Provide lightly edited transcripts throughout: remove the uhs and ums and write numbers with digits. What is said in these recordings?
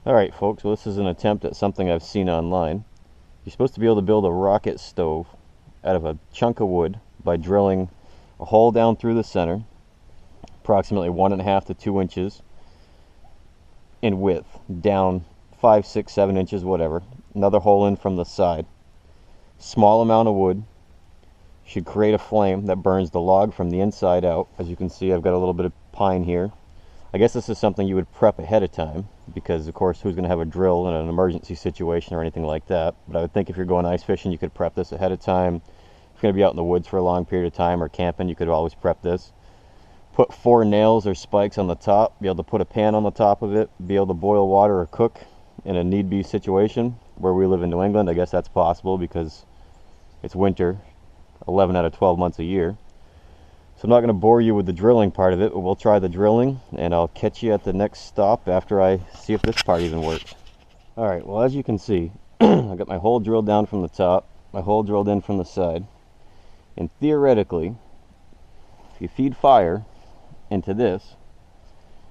Alright folks, well this is an attempt at something I've seen online. You're supposed to be able to build a rocket stove out of a chunk of wood by drilling a hole down through the center, approximately 1.5 to 2 inches in width, down 5, 6, 7 inches, whatever. Another hole in from the side. Small amount of wood should create a flame that burns the log from the inside out. As you can see, I've got a little bit of pine here. I guess this is something you would prep ahead of time, because of course who's going to have a drill in an emergency situation or anything like that. But I would think if you're going ice fishing, you could prep this ahead of time. If you're going to be out in the woods for a long period of time or camping, you could always prep this. Put 4 nails or spikes on the top, be able to put a pan on the top of it, be able to boil water or cook in a need-be situation. Where we live in New England, I guess that's possible because it's winter 11 out of 12 months a year. So I'm not going to bore you with the drilling part of it, but we'll try the drilling, and I'll catch you at the next stop after I see if this part even works. Alright, well as you can see, I got my hole drilled down from the top, my hole drilled in from the side, and theoretically, if you feed fire into this,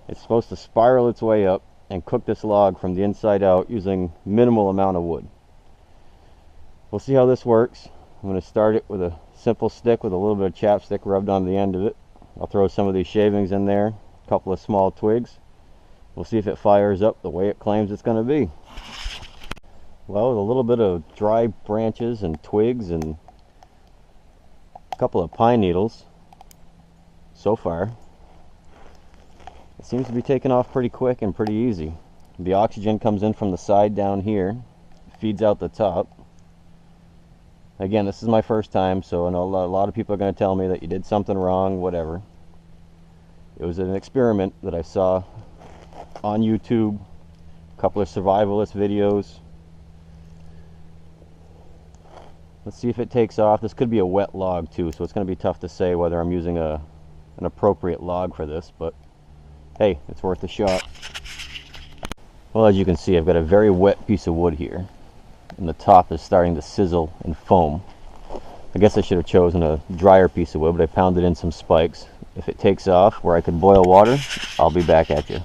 it's supposed to spiral its way up and cook this log from the inside out using minimal amount of wood. We'll see how this works. I'm going to start it with a simple stick with a little bit of chapstick rubbed on the end of it. I'll throw some of these shavings in there, a couple of small twigs. We'll see if it fires up the way it claims it's going to be. Well, with a little bit of dry branches and twigs and a couple of pine needles, so far, it seems to be taking off pretty quick and pretty easy. The oxygen comes in from the side down here, feeds out the top. Again, this is my first time, so I know a lot of people are going to tell me that you did something wrong, whatever. It was an experiment that I saw on YouTube, a couple of survivalist videos. Let's see if it takes off. This could be a wet log too, so it's going to be tough to say whether I'm using an appropriate log for this, but hey, it's worth a shot. Well, as you can see, I've got a very wet piece of wood here, and the top is starting to sizzle and foam. I guess I should have chosen a drier piece of wood, but I pounded in some spikes. If it takes off where I could boil water, I'll be back at you.